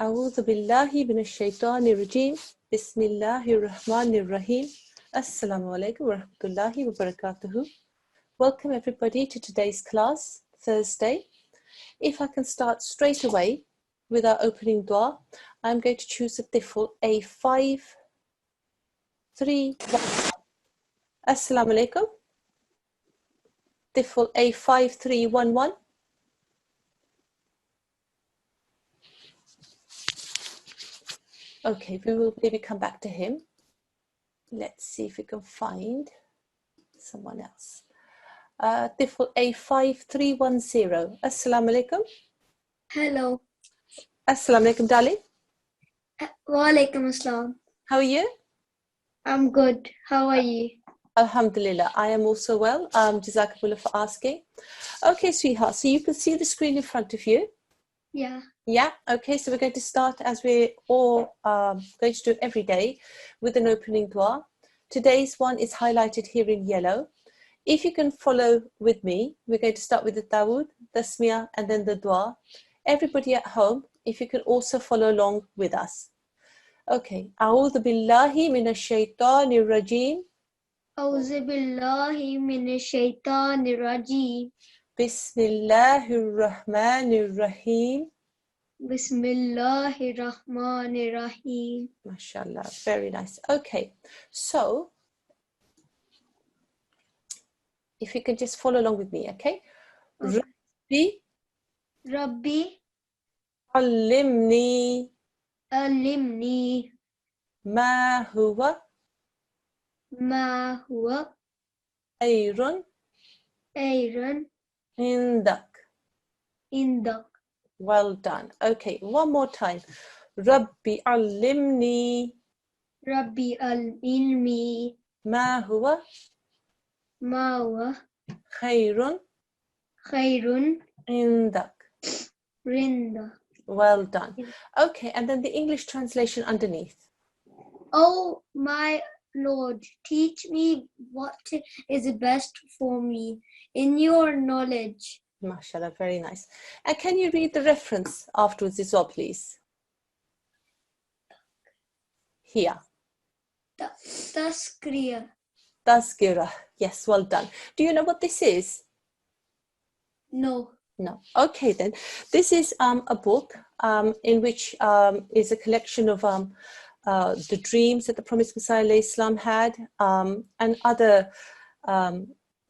أعوذ بالله من الشيطان الرجيم بسم الله الرحمن الرحيم Assalamu alaikum wa rahmatullahi wa barakatuhu. Welcome everybody to today's class, Thursday. If I can start straight away with our opening dua, I'm going to choose a Tifl A5, 3, 1. Assalamu alaikum. Tifl A5, 3, 1, 1. Okay, we will maybe come back to him. Let's see if we can find someone else. Tifl A5310. Assalamu alaikum. Hello. Assalamu alaikum, darling. Wa alaikum assalam. How are you? I'm good. How are you? Alhamdulillah, I am also well. Jazakallah for asking. Okay, sweetheart, so you can see the screen in front of you. Yeah. Yeah, okay, so we're going to start as we're all going to do every day with an opening dua. Today's one is highlighted here in yellow. If you can follow with me, we're going to start with the Tawud, the Tasmiyah, and then the dua. Everybody at home, if you can also follow along with us. Okay, A'udhu billahi minash shaitanir rajim. A'udhu billahi minash shaitanir rajim. Bismillahir rahmanir rahim. Bismillahir rahmanir rahim. MashaAllah, very nice. Okay, so if you can just follow along with me, okay? Okay. Rabbi Rabbi allimni alimni ma huwa ma huwa khayrun ayran indak. indak. Well done. Okay, one more time. Rabbi allimni Rabbi al-ilmi ma huwa ma huwa khayrun khayrun indak. rinda. Well done. Okay, and then the English translation underneath. Oh my Lord, teach me what is best for me in your knowledge. MashaAllah, very nice. And can you read the reference afterwards as well, please? Here. Taskriya. Tazkirah. Yes, well done. Do you know what this is? No. No. Okay, then. This is a book in which is a collection of the dreams that the Promised Messiah ﷺ had and other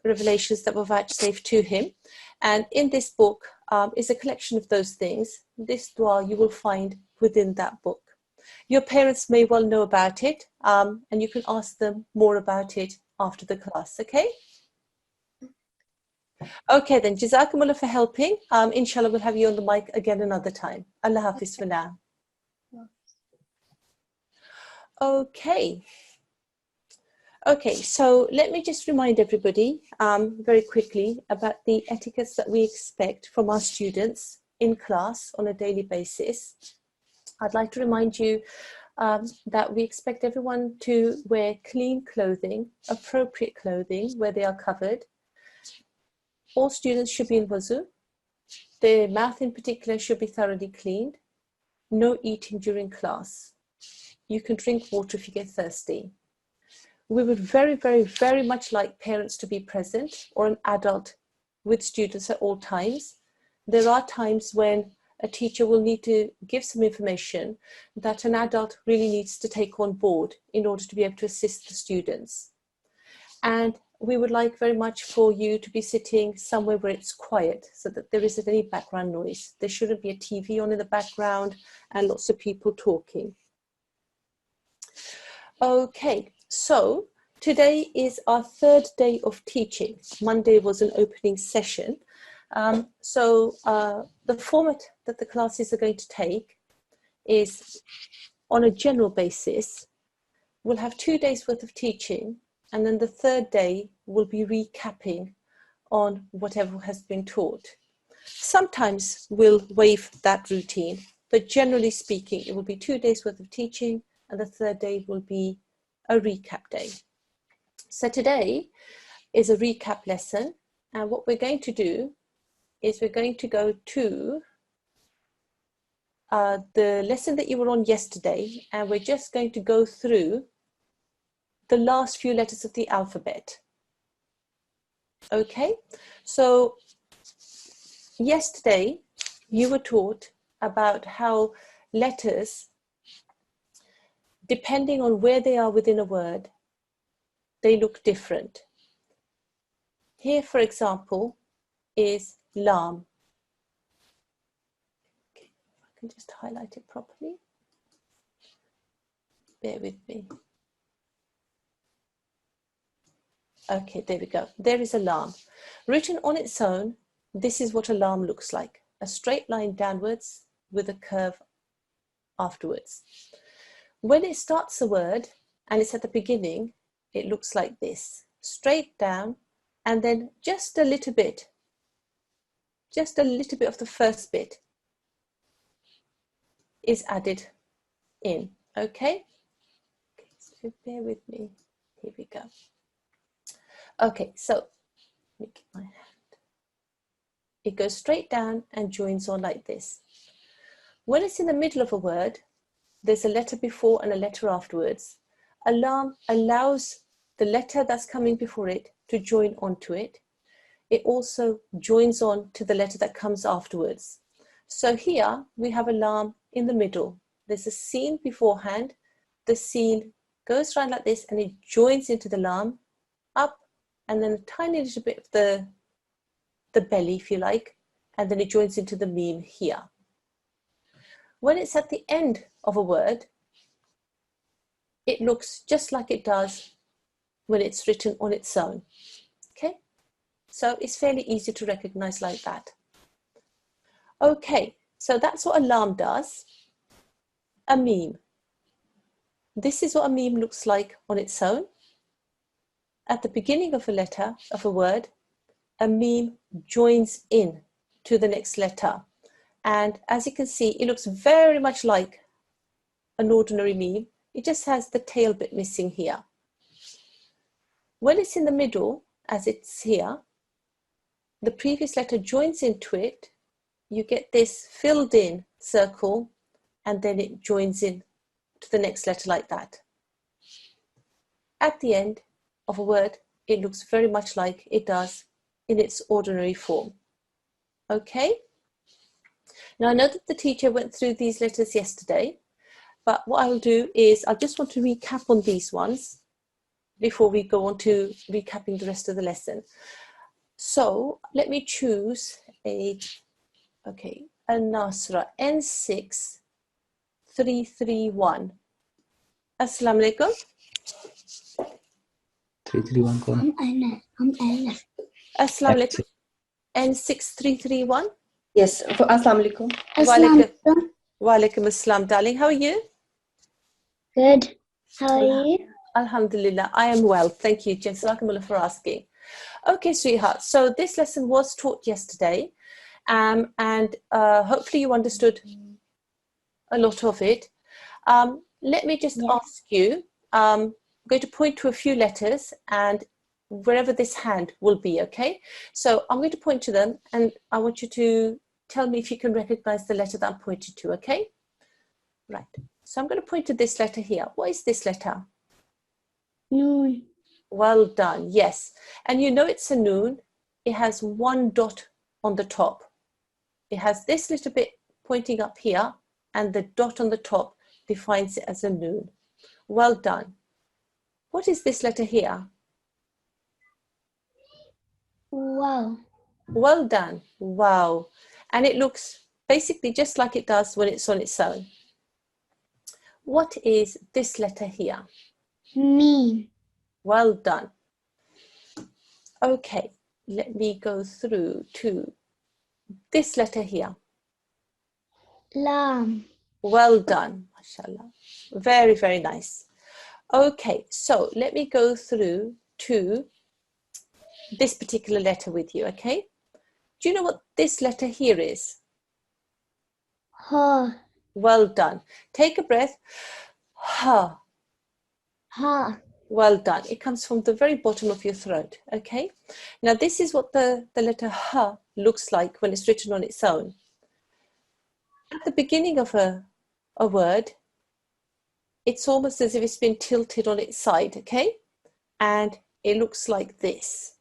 revelations that were vouchsafed to him. And in this book is a collection of those things. This dua you will find within that book. Your parents may well know about it, and you can ask them more about it after the class, okay? Okay then, Jazakumullah for helping. Inshallah, we'll have you on the mic again another time. Allah Hafiz for now. Okay. Okay, so let me just remind everybody very quickly about the etiquettes that we expect from our students in class on a daily basis. I'd like to remind you that we expect everyone to wear clean clothing, appropriate clothing where they are covered. All students should be in wuzu. Their mouth in particular should be thoroughly cleaned. No eating during class. You can drink water if you get thirsty. We would very, very, very much like parents to be present or an adult with students at all times. There are times when a teacher will need to give some information that an adult really needs to take on board in order to be able to assist the students. And we would like very much for you to be sitting somewhere where it's quiet so that there isn't any background noise. There shouldn't be a TV on in the background and lots of people talking. Okay, so today is our third day of teaching. Monday was an opening session. The format that the classes are going to take is on a general basis. We'll have 2 days worth of teaching, and then the third day will be recapping on whatever has been taught. Sometimes we'll waive that routine, but generally speaking, it will be 2 days worth of teaching, and the third day will be a recap day. So today is a recap lesson, and what we're going to do is we're going to go to the lesson that you were on yesterday, and we're just going to go through the last few letters of the alphabet. Okay, so yesterday you were taught about how letters, depending on where they are within a word, they look different. Here, for example, is lam. Okay, if I can just highlight it properly. Bear with me. Okay, there we go. There is a lam. Written on its own, this is what a lam looks like. A straight line downwards with a curve afterwards. When it starts a word and it's at the beginning, it looks like this. Straight down, and then just a little bit of the first bit is added in. Okay? So bear with me. Here we go. Okay, so let me get my hand. It goes straight down and joins on like this. When it's in the middle of a word, there's a letter before and a letter afterwards. A lam allows the letter that's coming before it to join onto it. It also joins on to the letter that comes afterwards. So here we have a lam in the middle. There's a scene beforehand. The scene goes around like this and it joins into the lam, up, and then a tiny little bit of the belly, if you like, and then it joins into the meme here. When it's at the end of a word, it looks just like it does when it's written on its own. Okay, so it's fairly easy to recognize like that. Okay, so that's what a lam does. A meme. This is what a meme looks like on its own. At the beginning of a letter, of a word, a meme joins in to the next letter. And as you can see, it looks very much like an ordinary meme. It just has the tail bit missing here. When it's in the middle, as it's here, the previous letter joins into it. You get this filled in circle, and then it joins in to the next letter like that. At the end of a word, it looks very much like it does in its ordinary form. Okay? Now I know that the teacher went through these letters yesterday, but what I'll do is I just want to recap on these ones before we go on to recapping the rest of the lesson. So let me choose a Nasirat N6 331. Assalamu alaikum. 331 कौन? Assalamu alaikum. N6331. Yes. Assalamu alaikum. Wa alaikum assalam, darling. How are you? Good. How are you? Alhamdulillah, I am well. Thank you, Jazakumullah, for asking. Okay, sweetheart. So this lesson was taught yesterday, and hopefully you understood a lot of it. Let me just ask you, I'm going to point to a few letters and wherever this hand will be, okay? So I'm going to point to them and I want you to tell me if you can recognize the letter that I'm pointing to, okay? Right. So I'm going to point to this letter here. What is this letter? Noon. Well done, yes. And you know it's a noon. It has one dot on the top. It has this little bit pointing up here and the dot on the top defines it as a noon. Well done. What is this letter here? Wow. Well done. Wow. And it looks basically just like it does when it's on its own. What is this letter here? Me. Well done. Okay, let me go through to this letter here. Lam. Well done, mashallah. Very, very nice. Okay, so let me go through to this particular letter with you, okay? Do you know what this letter here is? Ha. Well done. Take a breath. Ha. Ha. Well done. It comes from the very bottom of your throat, okay? Now this is what the letter ha looks like when it's written on its own. at the beginning of a word, it's almost as if it's been tilted on its side, okay? And it looks like this.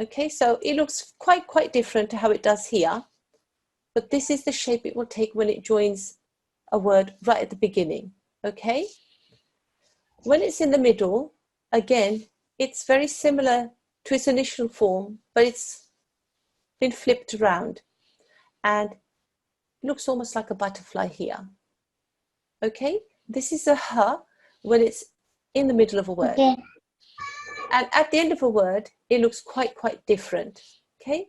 Okay, so it looks quite different to how it does here, but this is the shape it will take when it joins a word right at the beginning, okay? When it's in the middle, again, it's very similar to its initial form, but it's been flipped around and it looks almost like a butterfly here. Okay, this is a h when it's in the middle of a word. Okay. And at the end of a word, it looks quite different, okay?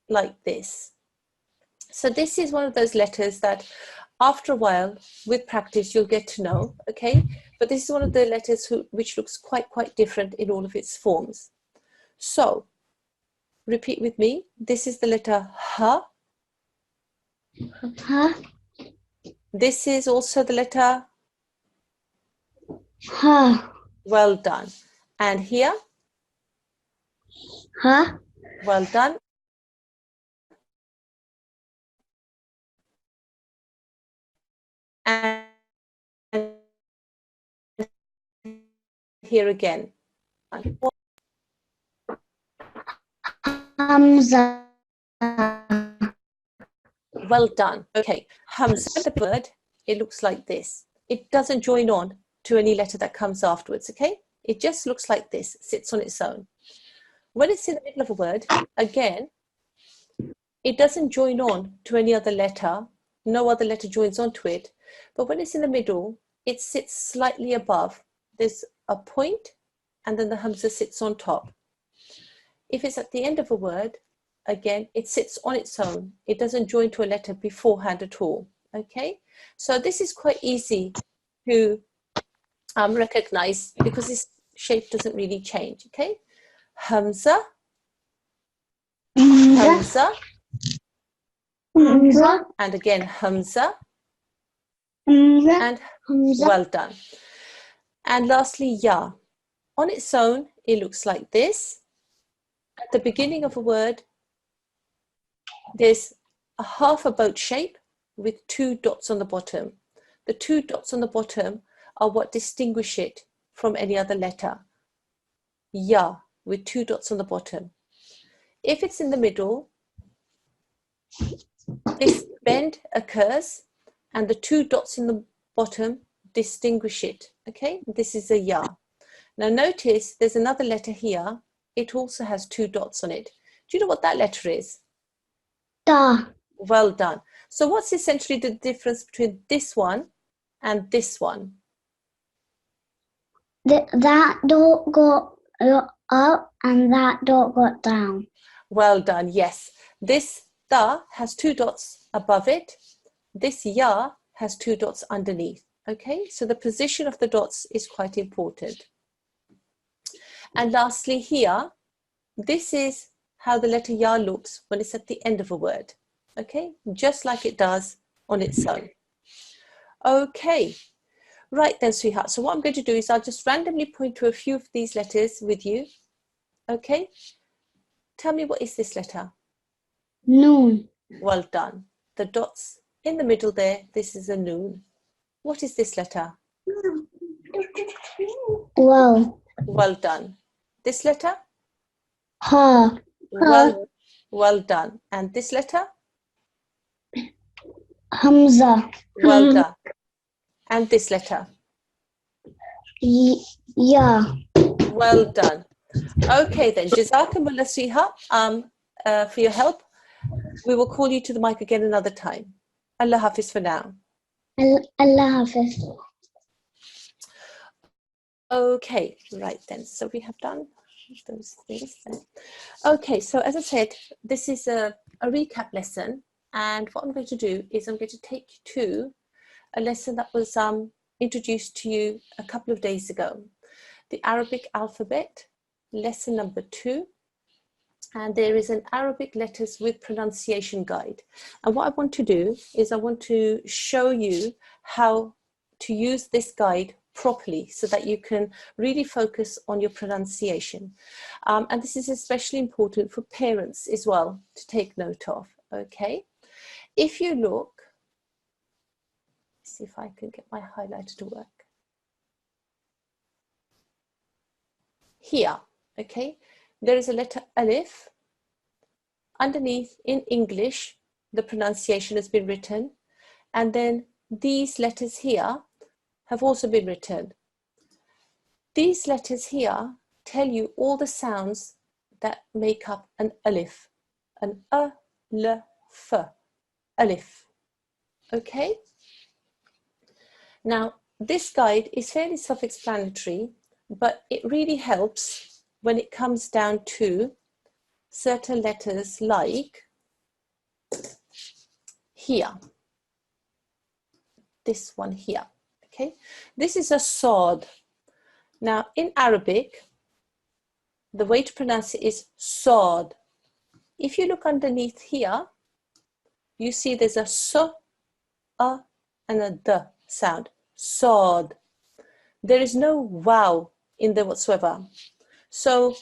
Like this. So this is one of those letters that after a while, with practice, you'll get to know, okay? But this is one of the letters which looks quite different in all of its forms. So, repeat with me. This is the letter H. Huh? This is also the letter. Huh? Well done. And here. Huh? Well done. And here again. Hamza. Well done. Okay. Hamza, the word, it looks like this. It doesn't join on to any letter that comes afterwards, okay? It just looks like this, sits on its own. When it's in the middle of a word, again, it doesn't join on to any other letter. No other letter joins onto it. But when it's in the middle, it sits slightly above. There's a point, and then the Hamza sits on top. If it's at the end of a word, again, it sits on its own. It doesn't join to a letter beforehand at all. Okay, so this is quite easy to recognize because this shape doesn't really change. Okay, Hamza, Hamza, Hamza. and again Hamza, Hamza. and Hamza. well done. And lastly, Ya. On its own, it looks like this. At the beginning of a word, there's a half a boat shape with two dots on the bottom. The two dots on the bottom are what distinguish it from any other letter. Ya, with two dots on the bottom. If it's in the middle, this bend occurs and the two dots in the bottom distinguish it. Okay, this is a Ya. Now notice there's another letter here. It also has two dots on it. Do you know what that letter is? Da. Well done. So what's essentially the difference between this one and this one? That dot got up and that dot got down. Well done, yes. This da has two dots above it. This ya has two dots underneath. Okay, so the position of the dots is quite important. And lastly here, this is how the letter ya looks when it's at the end of a word. Okay, just like it does on its own. Okay, right then, sweetheart. So what I'm going to do is I'll just randomly point to a few of these letters with you. Okay, tell me, what is this letter? Noon. Well done. The dots in the middle there, this is a noon. What is this letter? Well. Well done. This letter? Ha. Well done. And this letter? Hamza. Well done. And this letter? Ya. Well done. Okay then, Jazakumullah sweetheart, for your help. We will call you to the mic again another time. Allah Hafiz for now. Allah Hafiz. Okay, right then. So we have done those things then. Okay, so as I said, this is a recap lesson. And what I'm going to do is I'm going to take you to a lesson that was introduced to you a couple of days ago. The Arabic alphabet, lesson number 2. And there is an Arabic letters with pronunciation guide. And what I want to do is I want to show you how to use this guide properly so that you can really focus on your pronunciation. And this is especially important for parents as well to take note of, okay? If you look see if I can get my highlighter to work. Here, okay, there is a letter alif. Underneath in English, the pronunciation has been written, and then these letters here have also been written. These letters here tell you all the sounds that make up an alif, an a, l, f, alif, okay? Now, this guide is fairly self-explanatory, but it really helps when it comes down to certain letters like here, this one here, okay? This is a sod. Now, in Arabic, the way to pronounce it is sod. If you look underneath here, you see there's a s, a, and a d sound, sod. There is no wow in there whatsoever. So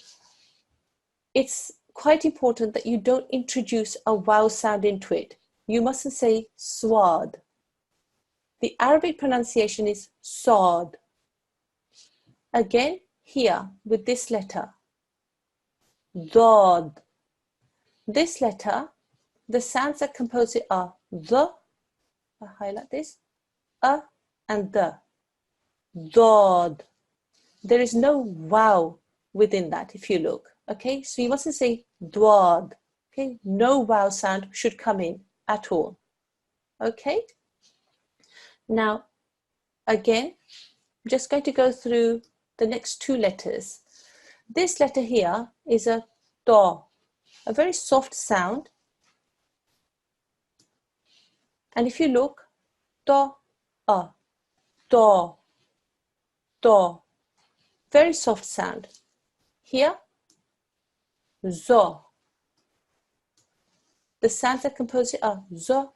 it's quite important that you don't introduce a wow sound into it. You mustn't say swad. The Arabic pronunciation is sod. Again, here with this letter, dod. This letter, the sounds that compose it are the, I highlight this, a and the, dod. There is no wow within that if you look, okay? So you mustn't say dwad, okay? No wow sound should come in at all, okay? Now, again, I'm just going to go through the next two letters. This letter here is a do, a very soft sound. And if you look, do, do, do, very soft sound. Here, zo. The sounds that compose it are zo,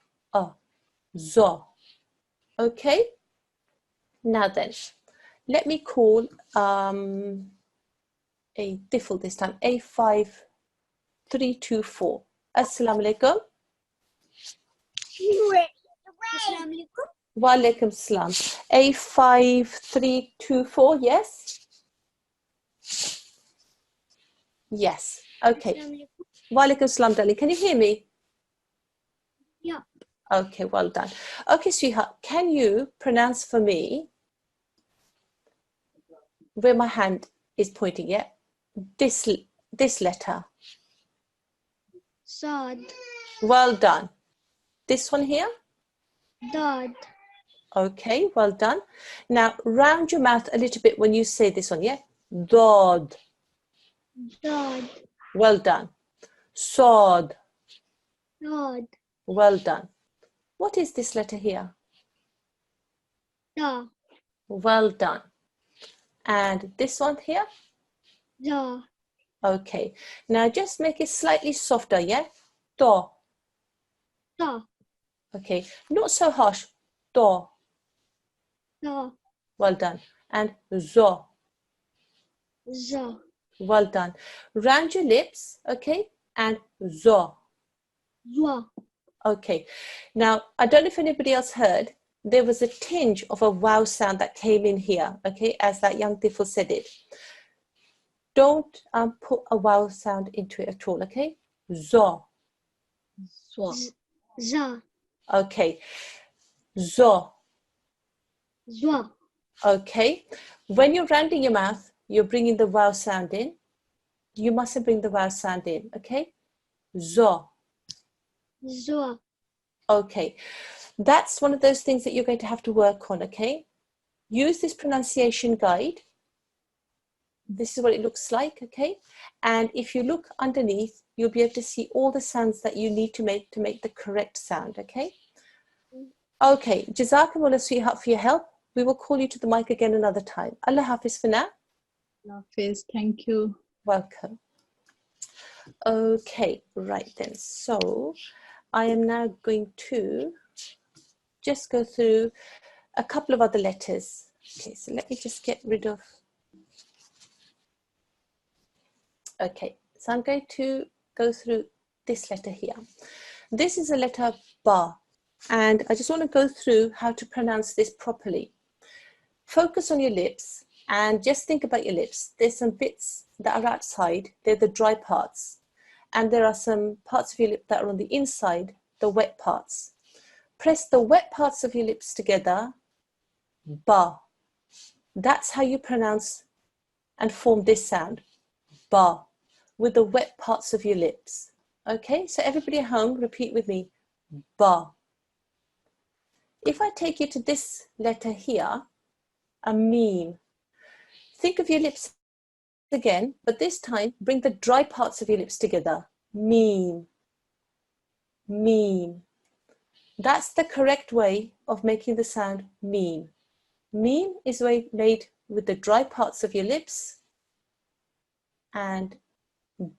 zo. Okay? Now then, let me call a diffel this time, A5324. Assalamu alaikum. Wa alaikum salam. A5324, yes? Yes, okay. Wa alaikum salam, darling. Can you hear me? Yeah. Okay, well done. Okay, sweetheart, can you pronounce for me where my hand is pointing at? This letter. Sod. Well done. This one here? Dod. Okay, well done. Now, round your mouth a little bit when you say this one, yeah? Dod. Dod. Well done. Sod. Dod. Well done. What is this letter here? Da. Well done. And this one here? Da. Okay. Now, just make it slightly softer, yeah? Do. Da. Okay. Not so harsh. Do. Da. Well done. And zo. Za. Well done. Round your lips, okay? And zo. Zwa. Okay. Now, I don't know if anybody else heard, there was a tinge of a wow sound that came in here, okay, as that young Tifl said it. Don't put a wow sound into it at all, okay? Zo. Za. Okay. Zo. Zwa. Okay. When you're rounding your mouth, you're bringing the wow sound in. You mustn't bring the wow sound in, okay? Zo. Zwa. Okay. That's one of those things that you're going to have to work on, okay? Use this pronunciation guide. This is what it looks like, okay? And if you look underneath, you'll be able to see all the sounds that you need to make the correct sound, okay? Okay, Jazakumullah, sweetheart, for your help. We will call you to the mic again another time. Allah Hafiz for now. Allah Hafiz, thank you. Welcome. Okay, right then. So I am now going to just go through a couple of other letters. Okay, so let me just get rid of. Okay, so I'm going to go through this letter here. This is a letter ba. And I just want to go through how to pronounce this properly. Focus on your lips and just think about your lips. There's some bits that are outside, they're the dry parts. And there are some parts of your lip that are on the inside, the wet parts. Press the wet parts of your lips together, ba. That's how you pronounce and form this sound, ba, with the wet parts of your lips. Okay, so everybody at home, repeat with me, ba. If I take you to this letter here, a meme, think of your lips again, but this time bring the dry parts of your lips together, meme, meme. That's the correct way of making the sound meme. Meme is made with the dry parts of your lips, and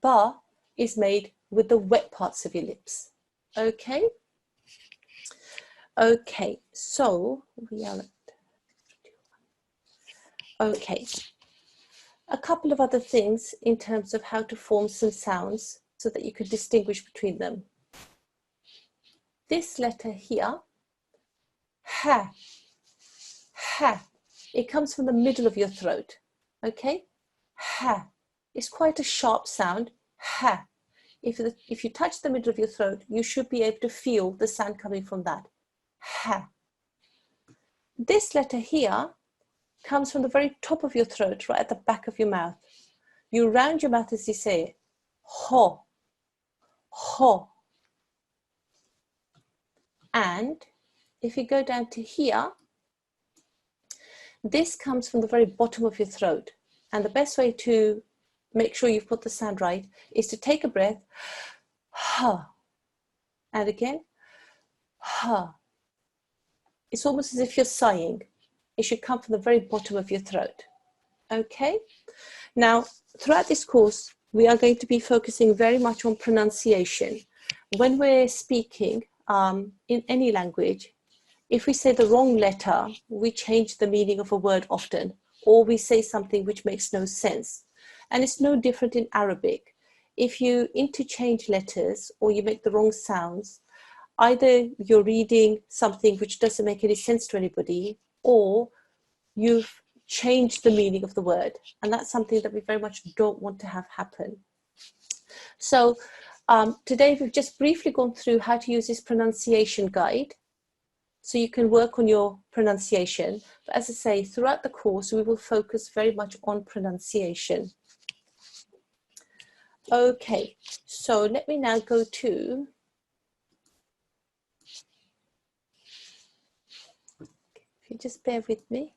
ba is made with the wet parts of your lips. Okay? Okay, so we are at, okay. A couple of other things in terms of how to form some sounds so that you can distinguish between them. This letter here, ha, ha, it comes from the middle of your throat, okay? Ha, it's quite a sharp sound, ha. If you touch the middle of your throat, you should be able to feel the sound coming from that, ha. This letter here comes from the very top of your throat, right at the back of your mouth. You round your mouth as you say it, ho, ho. And if you go down to here, this comes from the very bottom of your throat. And the best way to make sure you've got the sound right is to take a breath, ha, and again, ha. It's almost as if you're sighing. It should come from the very bottom of your throat. Okay? Now, throughout this course, we are going to be focusing very much on pronunciation. When we're speaking in any language, if we say the wrong letter, we change the meaning of a word often, or we say something which makes no sense. And it's no different in Arabic. If you interchange letters or you make the wrong sounds, either you're reading something which doesn't make any sense to anybody, or you've changed the meaning of the word. And that's something that we very much don't want to have happen. So today we've just briefly gone through how to use this pronunciation guide, so you can work on your pronunciation. But as I say, throughout the course, we will focus very much on pronunciation. Okay, so let me now go to if you just bear with me.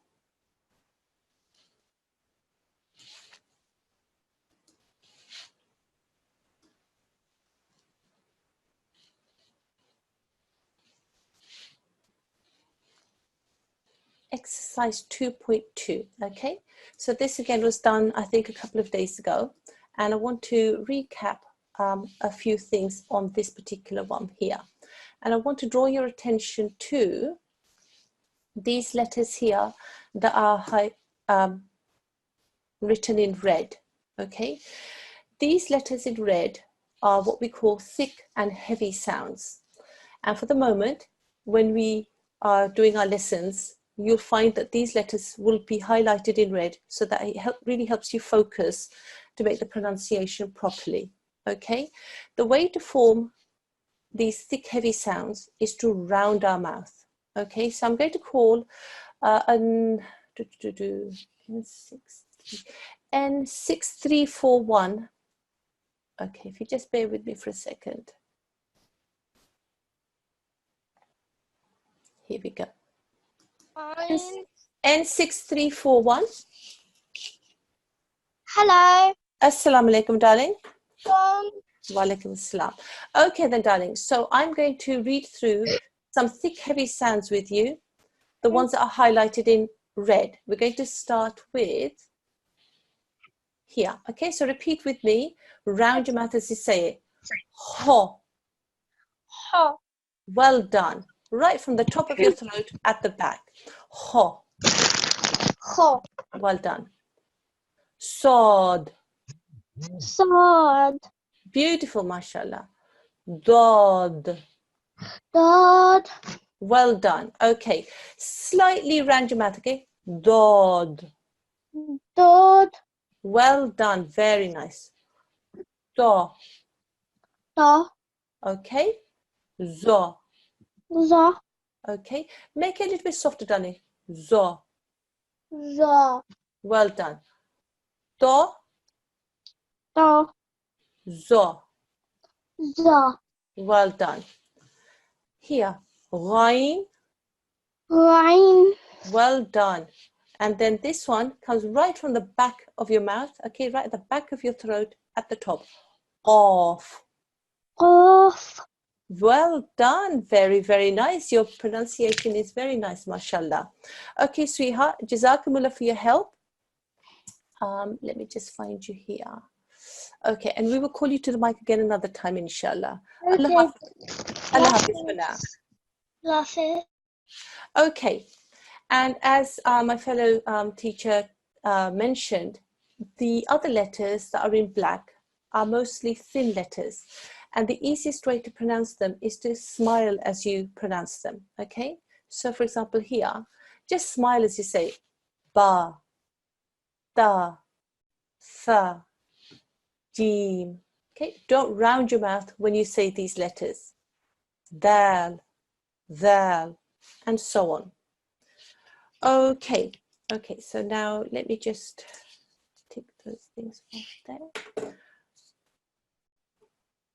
Exercise 2.2, okay? So this again was done, I think, a couple of days ago. And I want to recap a few things on this particular one here. And I want to draw your attention to these letters here that are written in red, okay? These letters in red are what we call thick and heavy sounds. And for the moment, when we are doing our lessons, you'll find that these letters will be highlighted in red, so that it really helps you focus to make the pronunciation properly, okay? The way to form these thick, heavy sounds is to round our mouth, okay? So I'm going to call N6341. Okay, if you just bear with me for a second. Here we go. N6341. Hello. Assalamu alaikum, darling. Walaikum assalam. Okay then, darling. So I'm going to read through some thick, heavy sounds with you, the ones that are highlighted in red. We're going to start with here. Okay, so repeat with me. Round your mouth as you say it. Ho. Ho. Well done. Right from the top of your throat at the back. Ho. Ho. Well done. Sod. Sword. Beautiful, mashallah. Dod. Dad. Well done. Okay. Slightly round your mouth, okay? Dod. Dad. Well done. Very nice. Do. Da. Okay. Zo. Za. Okay. Make it a little bit softer, Danny. Zo. Za. Well done. Do. Da. Zo. Za. Well done. Here. Ghain. Rain. Well done. And then this one comes right from the back of your mouth. Okay, right at the back of your throat at the top. Off. Off. Well done. Very, very nice. Your pronunciation is very nice, mashallah. Okay, sweetheart. Jazakumullah for your help. Let me just find you here. Okay, and we will call you to the mic again another time, inshallah. Okay. Allah Hafiz for now. Glasses. Okay, and as my fellow teacher mentioned, the other letters that are in black are mostly thin letters, and the easiest way to pronounce them is to smile as you pronounce them. Okay, so for example here, just smile as you say ba, ta, tha, jim. Okay, don't round your mouth when you say these letters. Dal, dhal, and so on. Okay, okay, so now let me just take those things off there.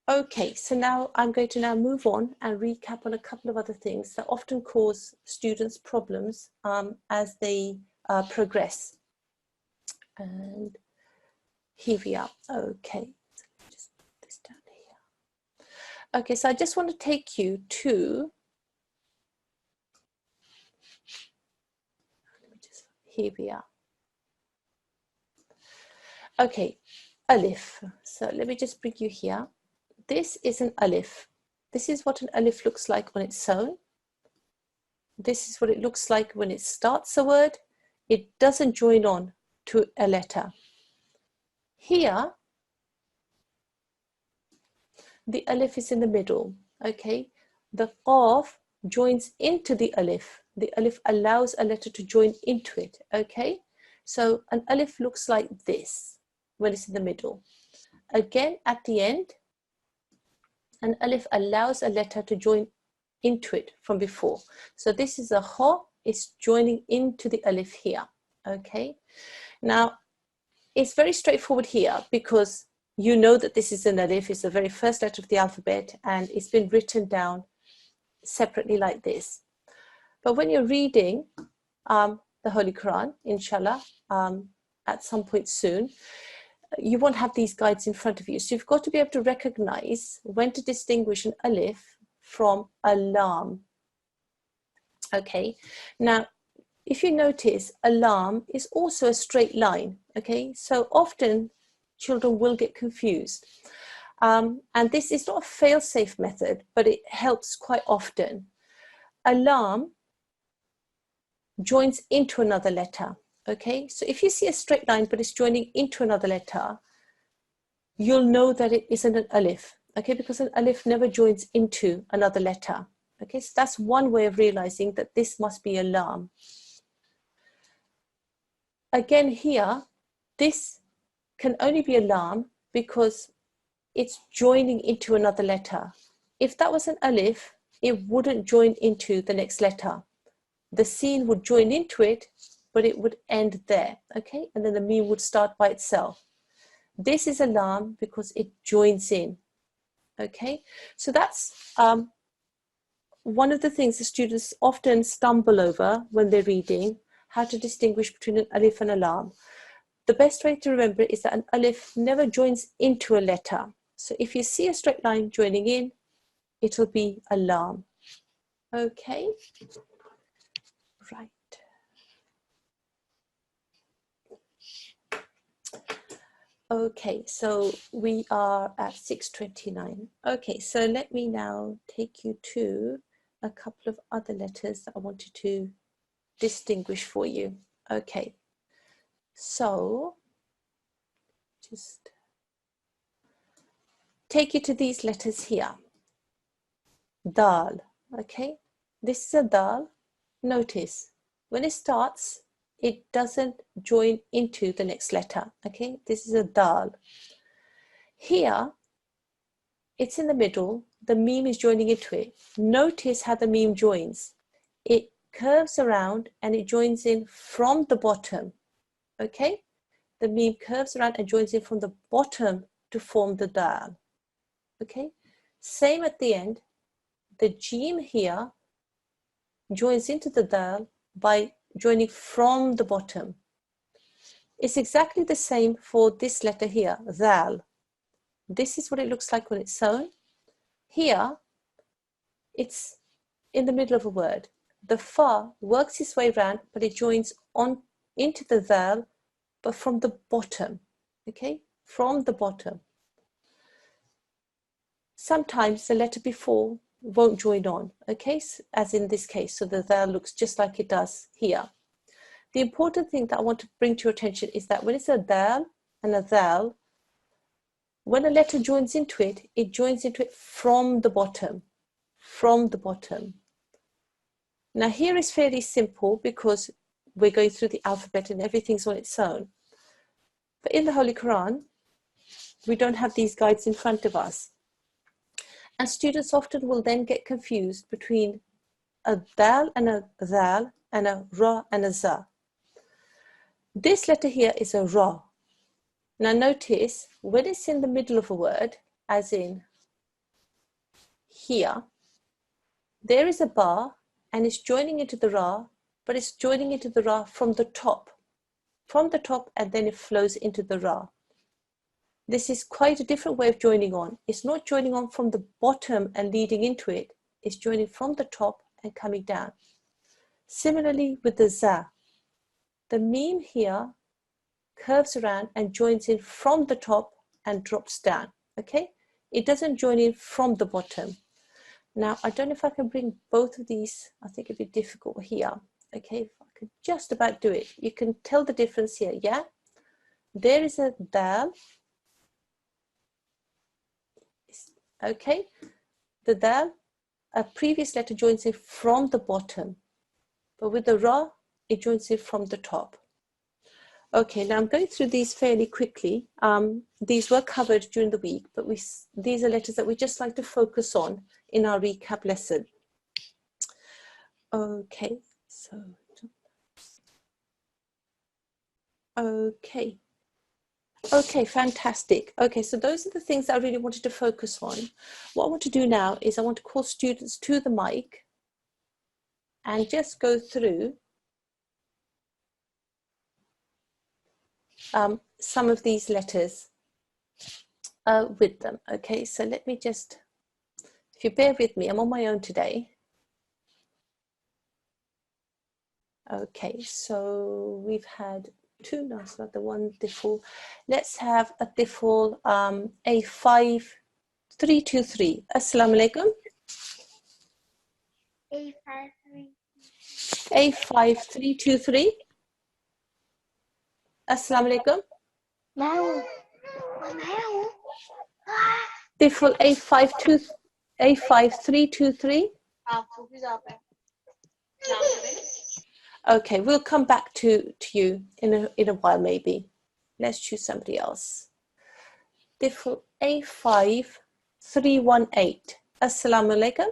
Okay, so now I'm going to now move on and recap on a couple of other things that often cause students problems as they progress. And here we are. Okay, so let me just put this down here. Okay, so I just want to take you to, here we are. Okay, alif. So let me just bring you here. This is an alif. This is what an alif looks like on its own. This is what it looks like when it starts a word. It doesn't join on to a letter. Here, the alif is in the middle, okay? The qaf joins into the alif. The alif allows a letter to join into it, okay? So an alif looks like this when it's in the middle. Again, at the end, an alif allows a letter to join into it from before. So this is a kha, it's joining into the alif here, okay? Now, it's very straightforward here because you know that this is an alif, it's the very first letter of the alphabet, and it's been written down separately like this. But when you're reading the Holy Quran, inshallah, at some point soon, you won't have these guides in front of you. So you've got to be able to recognize when to distinguish an alif from a lam. Okay, now if you notice, a lam is also a straight line. Okay, so often children will get confused. And this is not a fail-safe method, but it helps quite often. A lam joins into another letter. Okay, so if you see a straight line but it's joining into another letter, you'll know that it isn't an alif, okay, because an alif never joins into another letter. Okay, so that's one way of realizing that this must be a lam. Again here, this can only be a lam because it's joining into another letter. If that was an alif, it wouldn't join into the next letter. The sin would join into it, but it would end there, okay? And then the mim would start by itself. This is a lam because it joins in, okay? So that's one of the things the students often stumble over when they're reading, how to distinguish between an alif and a lam. The best way to remember is that an alif never joins into a letter. So if you see a straight line joining in, it'll be a lam, okay? Right. Okay, so we are at 6:29. Okay, so let me now take you to a couple of other letters that I wanted to distinguish for you. Okay, so just take you to these letters here. Dal. Okay, this is a dal. Notice when it starts, it doesn't join into the next letter. Okay, this is a dal. Here, it's in the middle. The meme is joining into it. Notice how the meme joins. It curves around and it joins in from the bottom. Okay, the meme curves around and joins in from the bottom to form the dal. Okay, same at the end. The jim here joins into the dal by joining from the bottom. It's exactly the same for this letter here, dal. This is what it looks like when it's sewn. Here, it's in the middle of a word. The fa works its way around, but it joins on into the dal, but from the bottom. Okay, from the bottom. Sometimes the letter before won't join on, okay, as in this case. So the dal looks just like it does here. The important thing that I want to bring to your attention is that when it's a dal and a dal, when a letter joins into it, it joins into it from the bottom, from the bottom. Now here is fairly simple because we're going through the alphabet and everything's on its own. But in the Holy Quran, we don't have these guides in front of us. And students often will then get confused between a dal and a dal and a ra and a za. This letter here is a ra. Now notice when it's in the middle of a word, as in here, there is a bar and it's joining into the ra, but it's joining into the ra from the top, and then it flows into the ra. This is quite a different way of joining on. It's not joining on from the bottom and leading into it. It's joining from the top and coming down. Similarly with the za. The meme here curves around and joins in from the top and drops down. Okay? It doesn't join in from the bottom. Now, I don't know if I can bring both of these. I think it'd be difficult here. Okay, if I could just about do it. You can tell the difference here, yeah? There is a dal. Okay, the dal, a previous letter joins in from the bottom, but with the ra, it joins in from the top. Okay, now I'm going through these fairly quickly. These were covered during the week, but these are letters that we just like to focus on in our recap lesson. Okay, so, okay. Okay, fantastic. Okay, so those are the things that I really wanted to focus on. What I want to do now is I want to call students to the mic and just go through some of these letters with them. Okay, so let me just, if you bear with me, I'm on my own today. Okay, so we've had two Nasirat, the one Atfal. Let's have a Atfal A5323. Assalamu alaikum. A5323. Assalamu alaikum. Atfal A5323. Okay, we'll come back to you in a while maybe. Let's choose somebody else. Atfal A5318. Assalamu alaikum.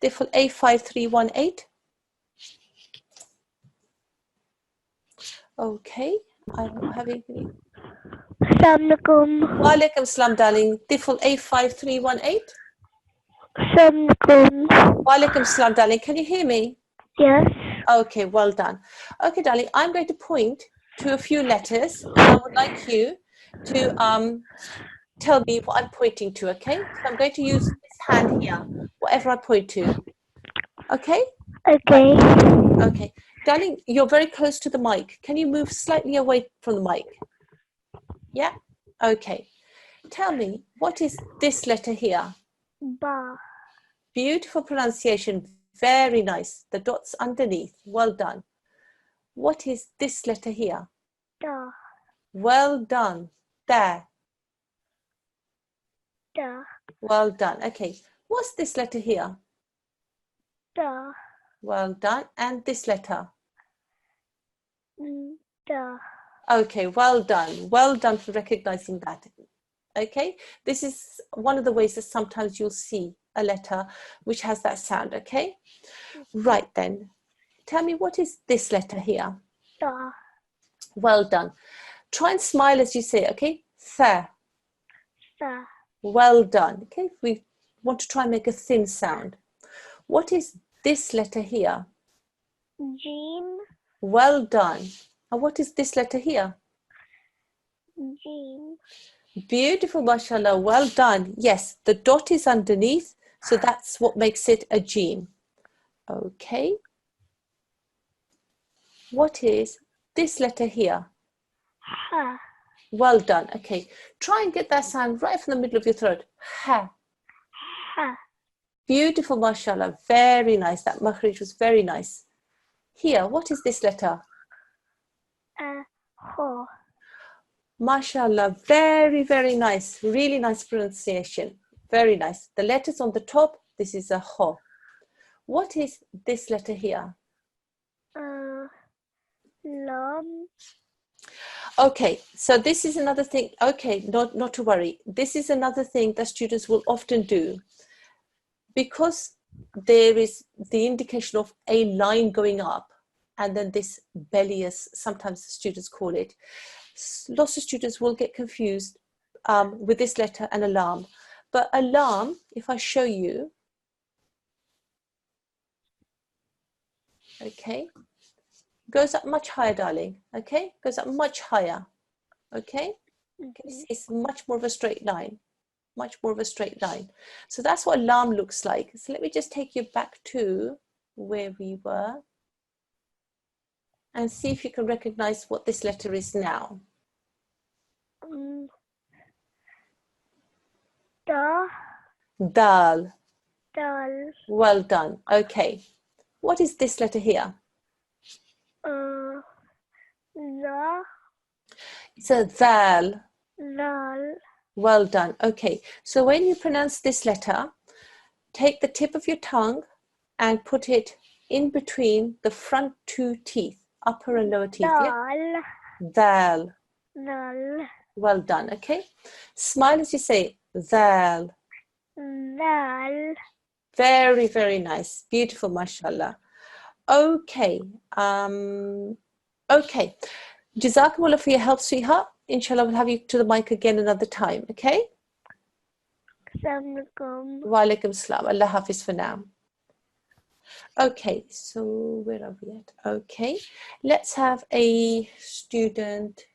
Atfal A5318. Okay, I'm having. Assalamu alaikum. Wa alaikum salam, darling. Atfal A5318. Assalamu alaikum. Wa alaikum salam, darling. Can you hear me? Yes. Okay, well done. Okay, darling, I'm going to point to a few letters and I would like you to tell me what I'm pointing to, okay? So I'm going to use this hand here, whatever I point to. Okay? Okay. Right. Okay. Darling, you're very close to the mic. Can you move slightly away from the mic? Yeah? Okay. Tell me, what is this letter here? Ba. Beautiful pronunciation. Very nice. The dots underneath. Well done. What is this letter here? Da. Well done. There. Da. Well done. Okay. What's this letter here? Da. Well done. And this letter? Da. Okay, well done. Well done for recognizing that. Okay, this is one of the ways that sometimes you'll see a letter which has that sound. Okay, right then. Tell me, what is this letter here? Da. Well done. Try and smile as you say it, okay? Tha. Sa. Well done. Okay, we want to try and make a thin sound. What is this letter here? Jeen. Well done. And what is this letter here? Jeen. Beautiful, mashallah. Well done. Yes, the dot is underneath, so that's what makes it a gene. Okay. What is this letter here? Ha. Well done. Okay. Try and get that sound right from the middle of your throat. Ha. Ha. Beautiful, mashallah. Very nice. That makhrij was very nice. Here, what is this letter? Ho. Mashallah. Very, very nice. Really nice pronunciation. Very nice. The letters on the top, this is a ho. What is this letter here? Lam. Okay, so this is another thing. Okay, not to worry. This is another thing that students will often do. Because there is the indication of a line going up and then this belly, as sometimes students call it, lots of students will get confused with this letter and alarm. But alarm, if I show you, okay, goes up much higher, darling, okay, goes up much higher, okay, it's much more of a straight line. Much more of a straight line. So that's what alarm looks like. So let me just take you back to where we were and see if you can recognize what this letter is now. Da. Dal. Dal. Well done. Okay. What is this letter here? Za. It's a dal. Lal. Well done. Okay. So when you pronounce this letter, take the tip of your tongue and put it in between the front two teeth, upper and lower teeth. Yeah? Dal. Dal. Dal. Well done. Okay. Smile as you say dal. Dal. Very, very nice. Beautiful, mashallah. Okay. Okay. Jazakumullah for your help, sweetheart. Inshallah, we'll have you to the mic again another time. Okay. Assalamualaikum. Wa alaikum salam. Allah Hafiz for now. Okay, so where are we at? Okay, let's have a student.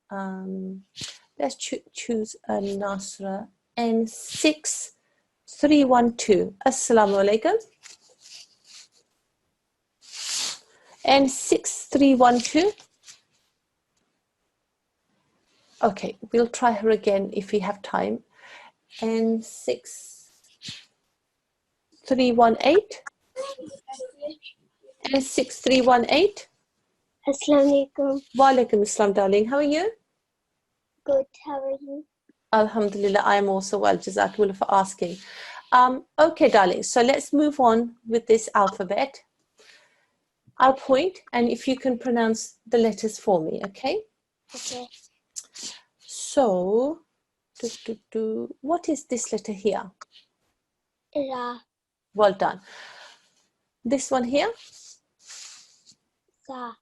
Let's choose a Nasirat N6312. Assalamu alaikum. N6312. Okay, we'll try her again if we have time. N6318. N6318. Assalamualaikum. Wa alaikum assalam, darling. How are you? Good. How are you? Alhamdulillah, I am also well. Jazakallah for asking. Okay, darling. So let's move on with this alphabet. I'll point, and if you can pronounce the letters for me, okay? Okay. So, what is this letter here? Ra. Well done. This one here? Za.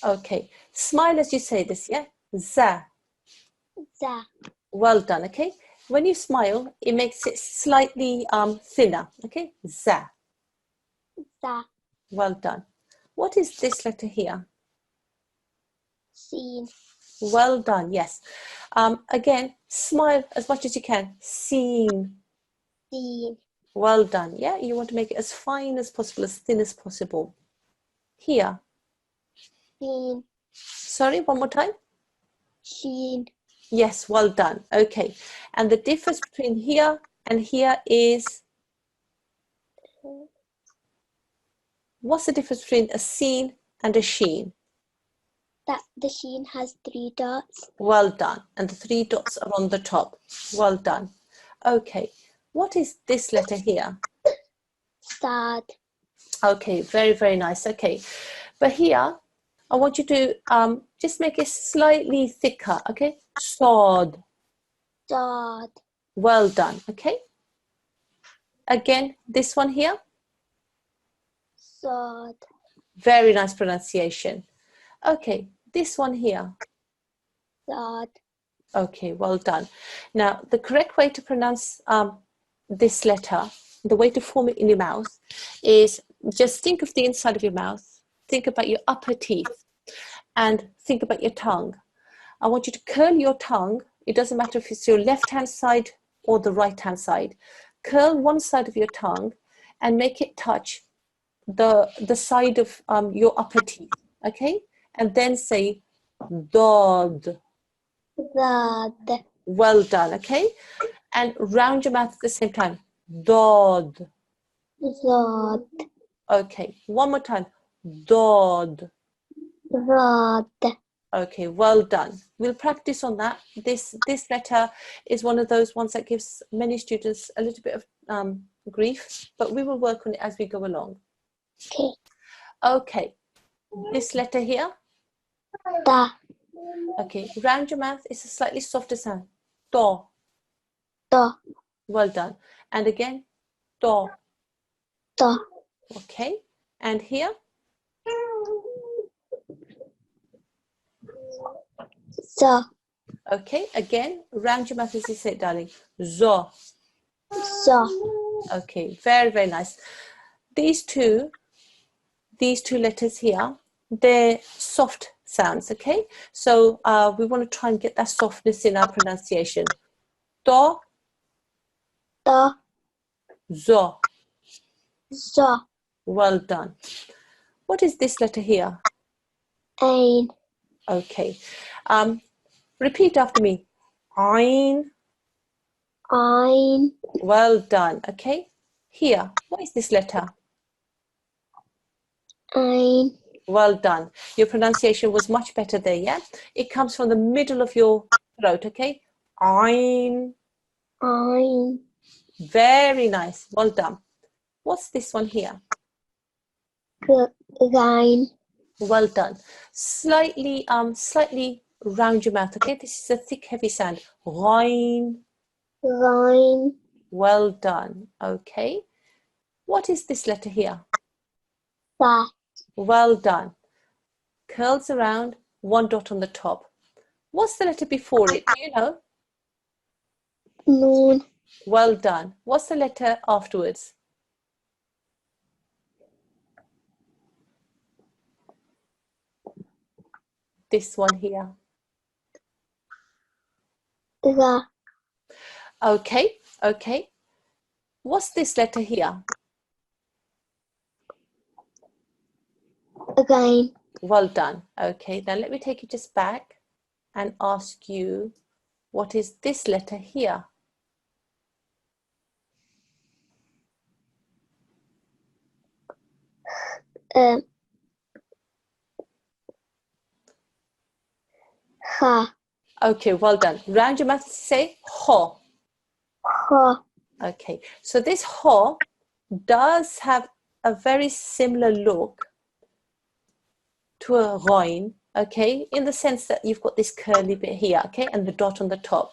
Okay. Smile as you say this, yeah? Za. Za. Well done, okay? When you smile, it makes it slightly thinner, okay? Za. Za. Well done. What is this letter here? Seen. Well done, yes. Again, smile as much as you can. Seen. Seen. Well done, yeah? You want to make it as fine as possible, as thin as possible. Here. Seen. Sorry, one more time. Sheen. Yes, well done. Okay. And the difference between here and here is, what's the difference between a seen and a sheen? That the sheen has 3 dots. Well done. And the 3 dots are on the top. Well done. Okay. What is this letter here? Sad. Okay, very, very nice. Okay, but here I want you to just make it slightly thicker. Okay, sod. Dad. Well done. Okay, again, this one here. Sad. Very nice pronunciation. Okay, this one here. Sad. Okay, well done. Now, the correct way to pronounce this letter, the way to form it in your mouth, is just think of the inside of your mouth, think about your upper teeth, and think about your tongue. I want you to curl your tongue. It doesn't matter if it's your left-hand side or the right-hand side. Curl one side of your tongue and make it touch the side of your upper teeth, okay? And then say dod. Dad. Well done, okay? And round your mouth at the same time. Dod. Dad. Okay, one more time. Dod. Rad. Okay, well done. We'll practice on that. This letter is one of those ones that gives many students a little bit of grief, but we will work on it as we go along. Okay. Okay, this letter here. Da. Okay, round your mouth is a slightly softer sound. Do. Da. Well done. And again, do. Da. Okay, and here. Za. Okay, again, round your mouth as you say it, darling. Zo. Za. Okay, very, very nice. These two letters here, they're soft sounds, okay? So we want to try and get that softness in our pronunciation. Do, Da. zo. Za. Well done. What is this letter here? Ein. Okay. Repeat after me. Ein. Ein. Well done. Okay. Here, what is this letter? Ein. Well done. Your pronunciation was much better there, yeah? It comes from the middle of your throat, okay? Ein. Ein. Very nice. Well done. What's this one here? Rein. Well done. Slightly round your mouth, okay? This is a thick, heavy sound. Rein. Rein. Well done. Okay. What is this letter here? Sa. Well done. Curls around, one dot on the top. What's the letter before it? Do you know? Nun. Well done. What's the letter afterwards? This one here. Ra. Okay, okay. What's this letter here? Rein. Well done. Okay, now let me take you just back and ask you, what is this letter here? Ha. Okay, well done. Round your mouth, say ho. Ha. Okay, so this ho does have a very similar look to a rein, okay, in the sense that you've got this curly bit here, okay, and the dot on the top.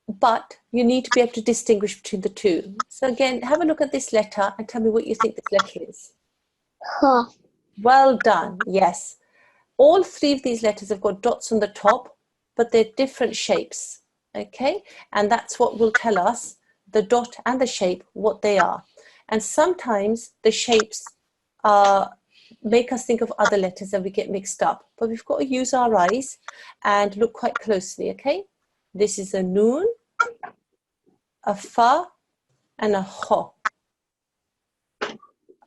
But you need to be able to distinguish between the two. So again, have a look at this letter and tell me what you think this letter is. Ha. Well done, yes. All three of these letters have got dots on the top, but they're different shapes, okay? And that's what will tell us, the dot and the shape, what they are. And sometimes the shapes make us think of other letters and we get mixed up. But we've got to use our eyes and look quite closely, okay? This is a noon, a fa, and a ho.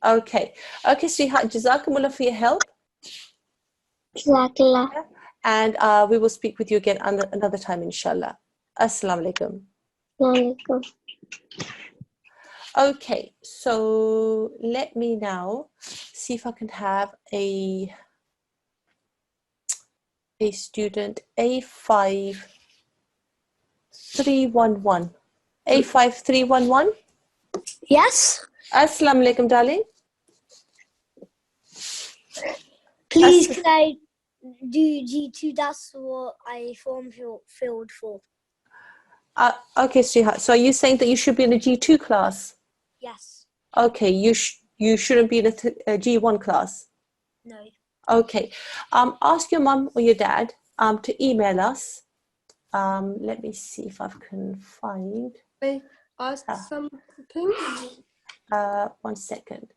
Okay, sweetheart, Jazakumullah for your help. Jazakallah. And we will speak with you again another time, inshallah. Assalamu alaikum. Alaikum. Okay, so let me now see if I can have a student A5 311. A5311. Yes. Assalamu alaikum, darling. Please, can I do G2? That's what I filled for. Okay, sweetheart. So are you saying that you should be in a G2 class? Yes. Okay, you shouldn't be in a G1 class. No. Okay. Ask your mum or your dad to email us. Let me see if I can find. I ask something. 1 second.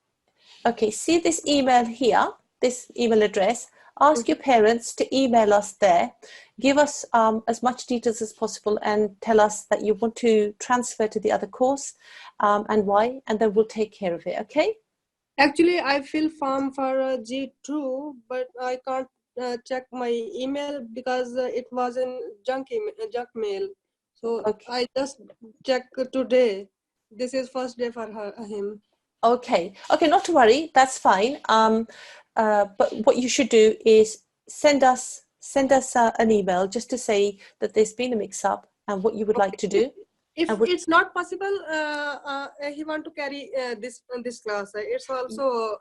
Okay, see this email here, this email address. Ask your parents to email us there. Give us as much details as possible and tell us that you want to transfer to the other course and why, and then we'll take care of it, okay? Actually, I fill form for G2, but I can't check my email because it was in junk mail. So Okay. I just check today. This is first day for him. Okay, not to worry, that's fine. But what you should do is send us an email just to say that there's been a mix-up and what you would like to do. If it's not possible, he want to carry this class. It's also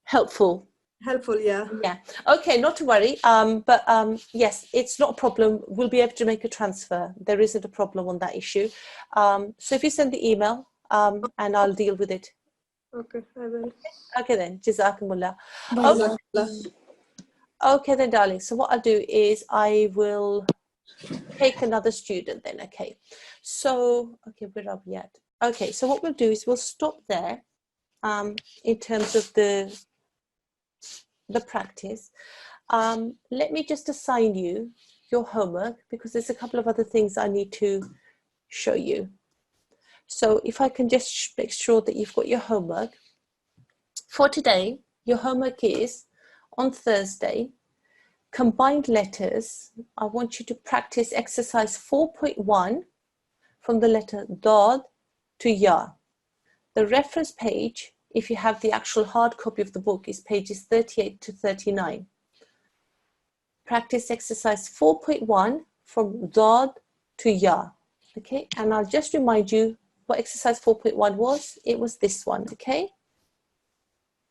Helpful. helpful, yeah. Yeah. Okay, not to worry. But yes, it's not a problem. We'll be able to make a transfer. There isn't a problem on that issue. So if you send the email, and I'll deal with it. Okay, I will. Okay then. Jazakumullah. Jazakallah. Okay then, darling. So what I'll do is I will take another student then. Okay. So, okay, where are we at? Okay, so what we'll do is we'll stop there in terms of the practice. Let me just assign you your homework because there's a couple of other things I need to show you. So if I can just make sure that you've got your homework. For today, your homework is on Thursday, combined letters. I want you to practice exercise 4.1 from the letter Dad to Ya. The reference page, if you have the actual hard copy of the book, is pages 38 to 39. Practice exercise 4.1 from Dad to Ya. Okay, and I'll just remind you what exercise 4.1 was. It was this one, okay?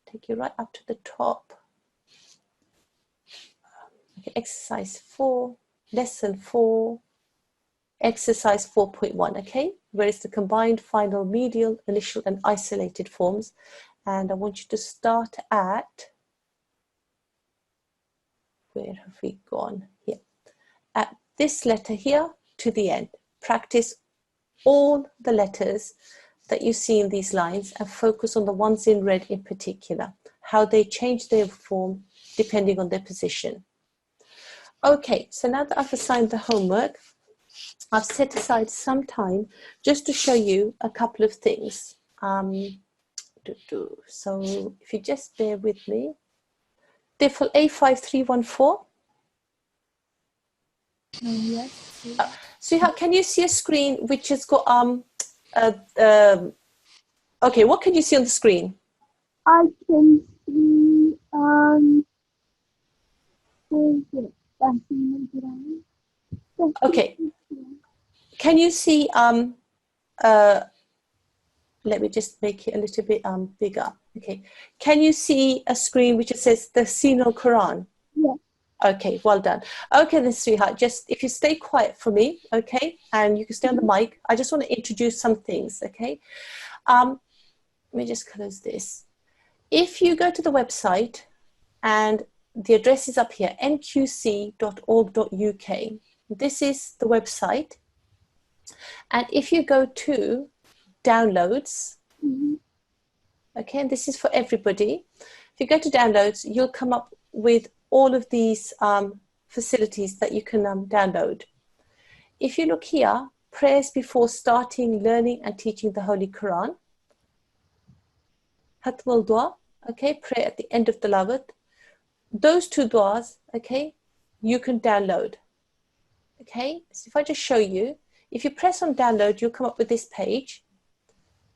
Take you right up to the top. Okay, exercise 4, lesson 4, exercise 4.1, okay? Where it's the combined, final, medial, initial, and isolated forms. And I want you to start at, where have we gone? Here. At this letter here to the end. Practice all the letters that you see in these lines and focus on the ones in red in particular, how they change their form depending on their position. Okay, so now that I've assigned the homework, I've set aside some time just to show you a couple of things. So if you just bear with me. Diffel A5314. Yes. Sweetheart, can you see a screen which has got okay, what can you see on the screen? I can see where is it? Talimul-Quran. Okay. Can you see let me just make it a little bit bigger. Okay. Can you see a screen which says the Nqc? Yeah. Okay, well done. Okay then, sweetheart, just if you stay quiet for me, okay, and you can stay on the mic. I just want to introduce some things, okay? Let me just close this. If you go to the website, and the address is up here, nqc.org.uk. This is the website. And if you go to downloads, okay, and this is for everybody. If you go to downloads, you'll come up with all of these facilities that you can download. If you look here, prayers before starting learning and teaching the Holy Quran. Hatmul Dua, okay, pray at the end of the Tilawat. Those two duas, okay, you can download. Okay, so if I just show you, if you press on download, you'll come up with this page.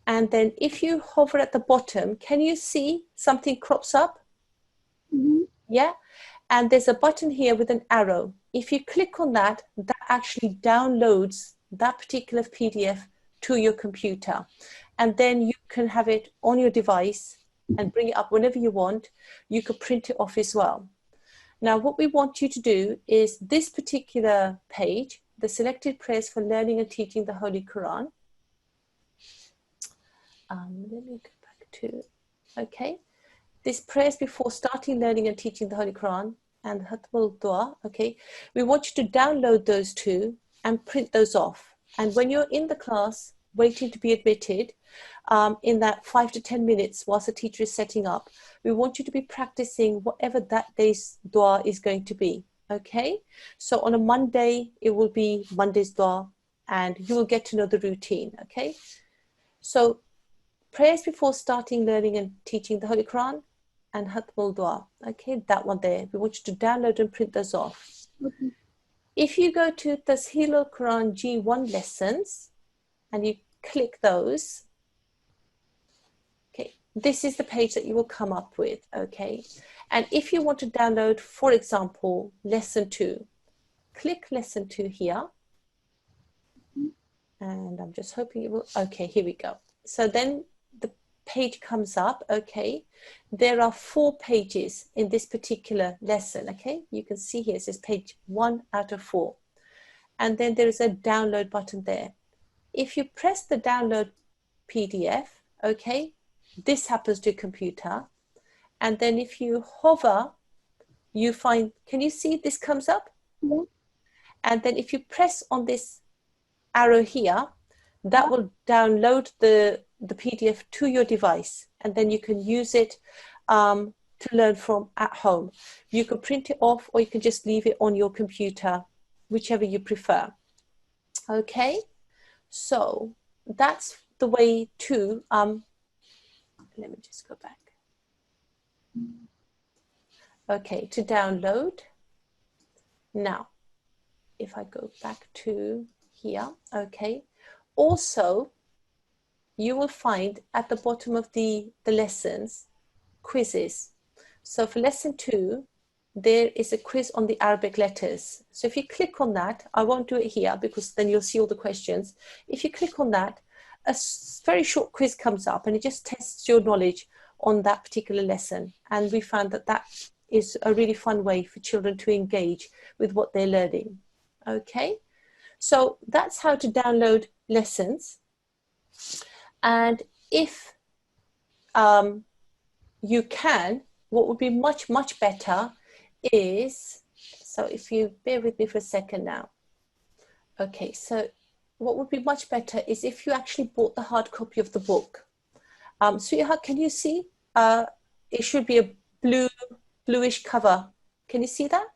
And then if you hover at the bottom, can you see something crops up? Yeah, and there's a button here with an arrow. if you click on that, that actually downloads that particular PDF to your computer. And then you can have it on your device and bring it up whenever you want. You could print it off as well. Now, what we want you to do is this particular page, the selected prayers for learning and teaching the Holy Quran. Let me go back to, okay. This prayers before starting learning and teaching the Holy Quran and Hatmul Dua, okay. We want you to download those two and print those off. And when you're in the class waiting to be admitted, in that 5 to 10 minutes whilst the teacher is setting up, we want you to be practicing whatever that day's dua is going to be, okay? So on a Monday, it will be Monday's dua, and you will get to know the routine, okay? So prayers before starting learning and teaching the Holy Quran and Hatmul Dua, okay, that one there. We want you to download and print those off. Okay. If you go to Tashilul-Quran G1 lessons and you click those, okay, this is the page that you will come up with, okay? And if you want to download, for example, lesson 2, click lesson 2 here. And I'm just hoping it will, okay, here we go. So then the page comes up, okay? There are 4 pages in this particular lesson, okay? You can see here, it says page 1 out of 4. And then there is a download button there. If you press the download PDF, okay, this happens to your computer. And then if you hover, you find, can you see this comes up? Yeah. And then if you press on this arrow here, that will download the PDF to your device. And then you can use it to learn from at home. You can print it off or you can just leave it on your computer, whichever you prefer. Okay, so that's the way to, let me just go back. Okay, to download. Now, if I go back to here, okay. Also, you will find at the bottom of the lessons, quizzes. So for lesson 2, there is a quiz on the Arabic letters. So if you click on that, I won't do it here because then you'll see all the questions. If you click on that, a very short quiz comes up and it just tests your knowledge on that particular lesson. And we found that that is a really fun way for children to engage with what they're learning. Okay, so that's how to download lessons. And if you can, what would be much, much better is, so if you bear with me for a second now. Okay, so what would be much better is if you actually bought the hard copy of the book. Sweetheart, can you see? It should be a bluish cover. Can you see that?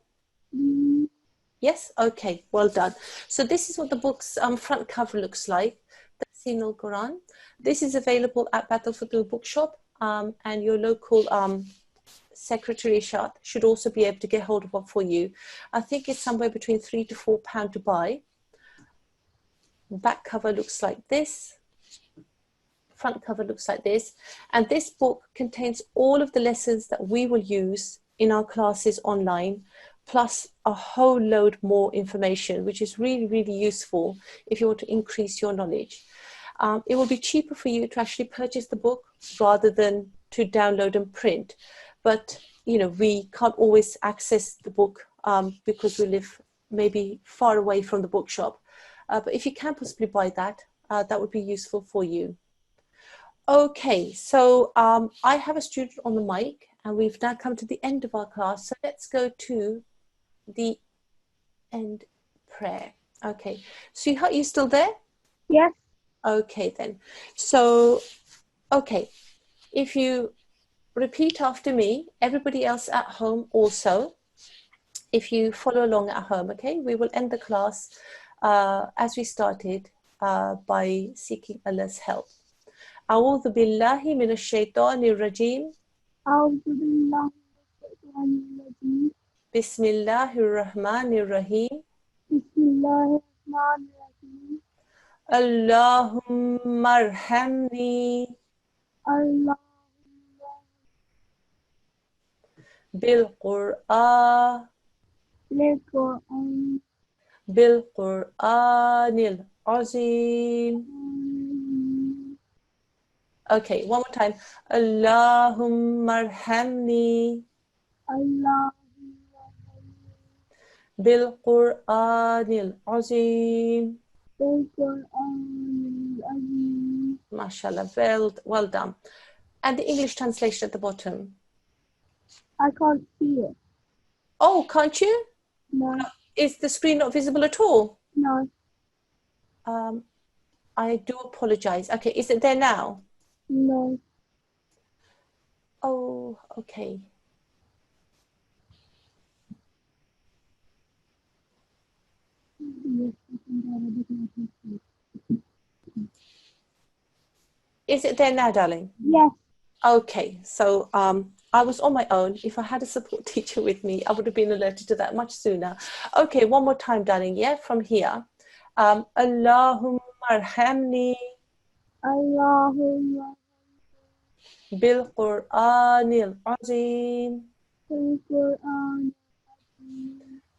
Yes? Okay, well done. So this is what the book's front cover looks like. The Talimul-Quran. This is available at Battlefield Bookshop, and your local secretary should also be able to get hold of one for you. I think it's somewhere between £3 to £4 to buy. Back cover looks like this. Front cover looks like this. And this book contains all of the lessons that we will use in our classes online, plus a whole load more information, which is really, really useful if you want to increase your knowledge. It will be cheaper for you to actually purchase the book rather than to download and print. But, you know, we can't always access the book because we live maybe far away from the bookshop. But if you can possibly buy that, that would be useful for you. Okay, so I have a student on the mic and we've now come to the end of our class. So let's go to the end prayer. Okay, sweetheart, you still there? Yes. Okay then. So, okay, if you repeat after me, everybody else at home also, if you follow along at home, okay, we will end the class as we started by seeking Allah's help. أعوذ بالله من الشيطان الرجيم. أعوذ بالله من الشيطان الرجيم. بسم الله الرحمن الرحيم. بسم الله الرحمن الرحيم. اللهم ارحمني اللهم بالقرآن بالقرآن بالقرآن العظيم. Okay, one more time. Allahumma arhamni الله بالقرآن العظيم. بالقرآن العظيم. MashaAllah, well done. And the English translation at the bottom. I can't see it. Oh, can't you? No, Is the screen not visible at all? no, I do apologize. Okay, is it there now? no. Oh, okay. Is it there now, darling? Yes, Okay, so I was on my own. If I had a support teacher with me, I would have been alerted to that much sooner. Okay, one more time, darling. Yeah, from here. Allahumma arhamni Allahumma bil Qur'anil azim. بالقرآن.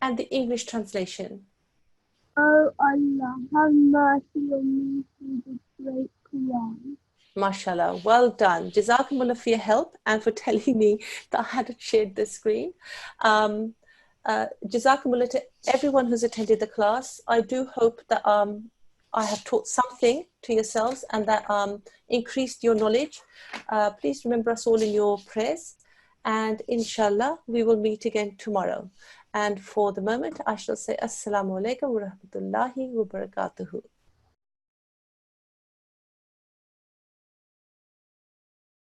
And the English translation. Oh Allah, have mercy on me through the great Quran. MashaAllah, well done. Jazakumullah for your help and for telling me that I hadn't shared the screen. Jazakumullah to everyone who's attended the class. I do hope that I have taught something to yourselves and that increased your knowledge. Please remember us all in your prayers, and inshallah we will meet again tomorrow. And for the moment, I shall say Assalamu alaikum wa rahmatullahi wa barakatuhu.